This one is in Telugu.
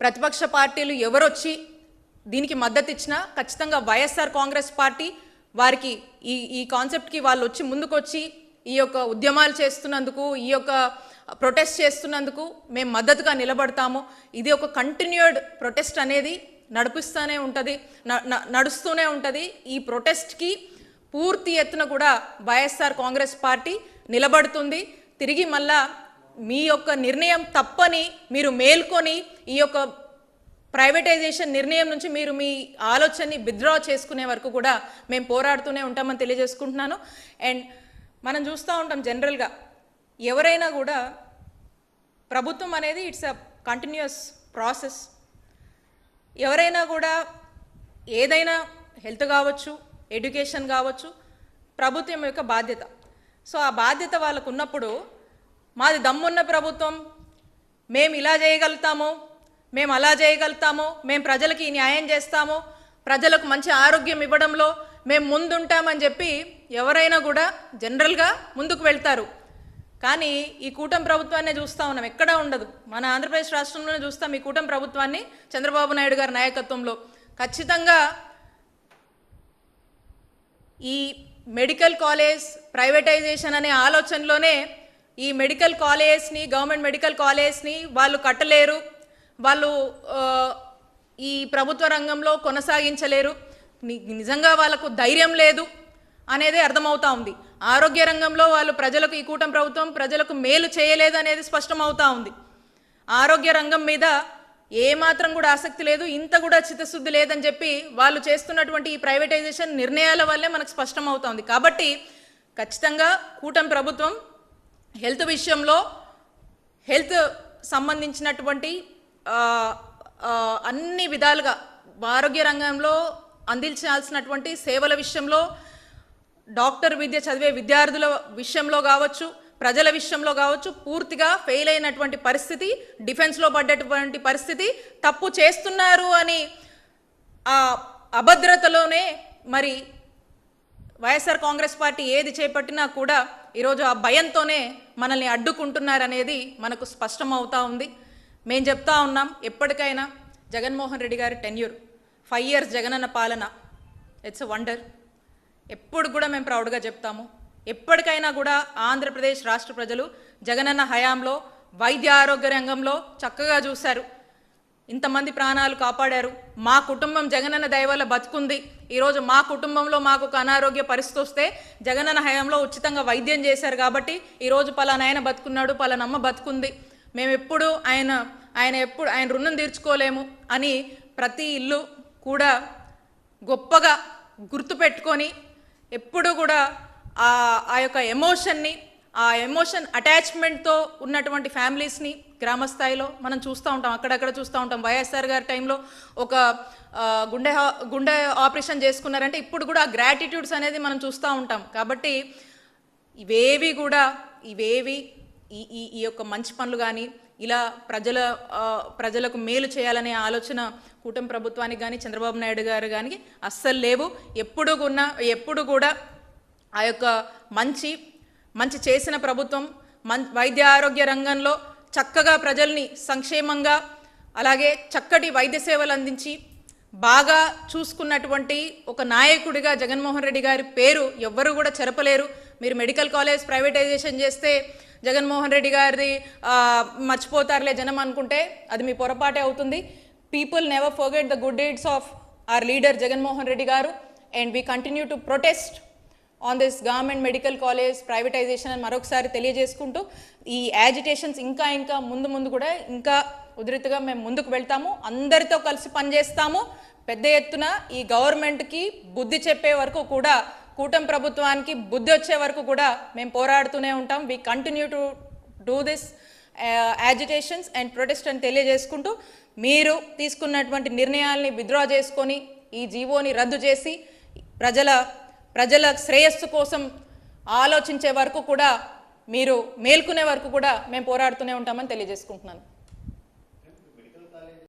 ప్రతిపక్ష పార్టీలు ఎవరొచ్చి దీనికి మద్దతు ఇచ్చినా ఖచ్చితంగా వైఎస్ఆర్ కాంగ్రెస్ పార్టీ వారికి ఈ కాన్సెప్ట్కి వాళ్ళు వచ్చి ముందుకొచ్చి ఈ యొక్క ఉద్యమాలు చేస్తున్నందుకు, ఈ యొక్క ప్రొటెస్ట్ చేస్తున్నందుకు మేము మద్దతుగా నిలబడతాము. ఇది ఒక కంటిన్యూడ్ ప్రొటెస్ట్ అనేది నడుస్తూనే ఉంటుంది. ఈ ప్రొటెస్ట్కి పూర్తి ఎత్తున కూడా వైఎస్ఆర్ కాంగ్రెస్ పార్టీ నిలబడుతుంది. తిరిగి మళ్ళా మీ యొక్క నిర్ణయం తప్పని మీరు మేల్కొని ఈ యొక్క ప్రైవేటైజేషన్ నిర్ణయం నుంచి మీరు మీ ఆలోచనని విత్డ్రా చేసుకునే వరకు కూడా మేము పోరాడుతూనే ఉంటామని తెలియజేసుకుంటున్నాను. అండ్ మనం చూస్తూ ఉంటాం జనరల్గా ఎవరైనా కూడా ప్రభుత్వం అనేది ఇట్స్ అ కంటిన్యూస్ ప్రాసెస్. ఎవరైనా కూడా ఏదైనా హెల్త్ కావచ్చు, ఎడ్యుకేషన్ కావచ్చు, ప్రభుత్వం యొక్క బాధ్యత. సో ఆ బాధ్యత వాళ్ళకు ఉన్నప్పుడు మాది దమ్మున్న ప్రభుత్వం, మేము ఇలా చేయగలుగుతాము, మేము అలా చేయగలుగుతాము, మేము ప్రజలకి న్యాయం చేస్తాము, ప్రజలకు మంచి ఆరోగ్యం ఇవ్వడంలో మేము ముందుంటామని చెప్పి ఎవరైనా కూడా జనరల్గా ముందుకు వెళ్తారు. కానీ ఈ కూటమి ప్రభుత్వాన్ని చూస్తూ ఉన్నాం, ఎక్కడా ఉండదు. మన ఆంధ్రప్రదేశ్ రాష్ట్రంలోనే చూస్తాం ఈ కూటమి ప్రభుత్వాన్ని చంద్రబాబు నాయుడు గారి నాయకత్వంలో. ఖచ్చితంగా ఈ మెడికల్ కాలేజ్ ప్రైవేటైజేషన్ అనే ఆలోచనలోనే ఈ మెడికల్ కాలేజ్ని, గవర్నమెంట్ మెడికల్ కాలేజ్ని వాళ్ళు కట్టలేరు, వాళ్ళు ఈ ప్రభుత్వ రంగంలో కొనసాగించలేరు, నిజంగా వాళ్ళకు ధైర్యం లేదు అనేది అర్థమవుతా ఉంది. ఆరోగ్య రంగంలో వాళ్ళు ప్రజలకు, ఈ కూటమి ప్రభుత్వం ప్రజలకు మేలు చేయలేదు అనేది స్పష్టమవుతా ఉంది. ఆరోగ్య రంగం మీద ఏమాత్రం కూడా ఆసక్తి లేదు, ఇంత కూడా చిత్తశుద్ధి లేదని చెప్పి వాళ్ళు చేస్తున్నటువంటి ఈ ప్రైవేటైజేషన్ నిర్ణయాల వల్లే మనకు స్పష్టమవుతా ఉంది. కాబట్టి ఖచ్చితంగా కూటమి ప్రభుత్వం హెల్త్ విషయంలో, హెల్త్ సంబంధించినటువంటి అన్ని విధాలుగా ఆరోగ్య రంగంలో అందించాల్సినటువంటి సేవల విషయంలో, డాక్టర్ విద్య చదివే విద్యార్థుల విషయంలో కావచ్చు, ప్రజల విషయంలో కావచ్చు, పూర్తిగా ఫెయిల్ అయినటువంటి పరిస్థితి, డిఫెన్స్లో పడ్డటువంటి పరిస్థితి, తప్పు చేస్తున్నారు అని ఆ అభద్రతలోనే మరి వైఎస్ఆర్ కాంగ్రెస్ పార్టీ ఏది చేపట్టినా కూడా ఈరోజు ఆ భయంతోనే మనల్ని అడ్డుకుంటున్నారనేది మనకు స్పష్టమవుతా ఉంది. మేము చెప్తా ఉన్నాం, ఎప్పటికైనా జగన్మోహన్ రెడ్డి గారి టెన్యూర్ 5 years జగనన్న పాలన, ఇట్స్ అ వండర్. ఎప్పుడు కూడా మేము ప్రౌడ్గా చెప్తాము. ఎప్పటికైనా కూడా ఆంధ్రప్రదేశ్ రాష్ట్ర ప్రజలు జగనన్న హయాంలో వైద్య ఆరోగ్య రంగంలో చక్కగా చూశారు, ఇంతమంది ప్రాణాలు కాపాడారు. మా కుటుంబం జగనన్న దయ వల్ల బతుకుంది. ఈరోజు మా కుటుంబంలో మాకు ఒక అనారోగ్య పరిస్థితి వస్తే జగనన్న హయాంలో ఉచితంగా వైద్యం చేశారు కాబట్టి ఈరోజు పలానాయన బతుకున్నాడు, పలానమ్మ బతుకుంది. మేము ఎప్పుడు ఆయన రుణం తీర్చుకోలేము అని ప్రతి ఇల్లు కూడా గొప్పగా గుర్తుపెట్టుకొని ఎప్పుడు కూడా ఆ యొక్క ఎమోషన్ అటాచ్మెంట్తో ఉన్నటువంటి ఫ్యామిలీస్ని గ్రామస్థాయిలో మనం చూస్తూ ఉంటాం, అక్కడక్కడ చూస్తూ ఉంటాం. వైఎస్ఆర్ గారి టైంలో ఒక గుండె ఆపరేషన్ చేసుకున్నారంటే ఇప్పుడు కూడా ఆ గ్రాటిట్యూడ్స్ అనేది మనం చూస్తూ ఉంటాం. కాబట్టి ఇవేవి ఈ యొక్క మంచి పనులు కానీ ఇలా ప్రజలకు మేలు చేయాలనే ఆలోచన కూటమి ప్రభుత్వానికి కానీ చంద్రబాబు నాయుడు గారు కానీ అస్సలు లేవు. ఎప్పుడు కూడా ఆ యొక్క మంచి చేసిన ప్రభుత్వం వైద్య ఆరోగ్య రంగంలో చక్కగా ప్రజల్ని సంక్షేమంగా, అలాగే చక్కటి వైద్య సేవలు అందించి బాగా చూసుకున్నటువంటి ఒక నాయకుడిగా జగన్మోహన్ రెడ్డి గారి పేరు ఎవ్వరూ కూడా చెరపలేరు. మీరు మెడికల్ కాలేజ్ ప్రైవేటైజేషన్ చేస్తే జగన్మోహన్ రెడ్డి గారిది మర్చిపోతారులే జనం అనుకుంటే అది మీ పొరపాటే అవుతుంది. People never forget the good deeds of our leader Jaganmohan Reddy గారు. And we continue to protest on this government medical college privatisation అని మరొకసారి తెలియజేసుకుంటూ ఈ యాజిటేషన్స్ ఇంకా ముందు కూడా ఇంకా ఉధృతిగా మేము ముందుకు వెళ్తాము. అందరితో కలిసి పనిచేస్తాము. పెద్ద ఎత్తున ఈ గవర్నమెంట్కి బుద్ధి చెప్పే వరకు కూడా, కూటమి ప్రభుత్వానికి బుద్ధి వచ్చే వరకు కూడా మేము పోరాడుతూనే ఉంటాం. We continue to do this agitations and protest అని తెలియజేసుకుంటూ మీరు తీసుకున్నటువంటి నిర్ణయాల్ని విత్డ్రా చేసుకొని ఈ జీవోని రద్దు చేసి ప్రజల శ్రేయస్సు కోసం ఆలోచించే వరకు కూడా, మీరు మేల్కొనే వరకు కూడా మేము పోరాడుతూనే ఉంటామని తెలియజేసుకుంటున్నాను.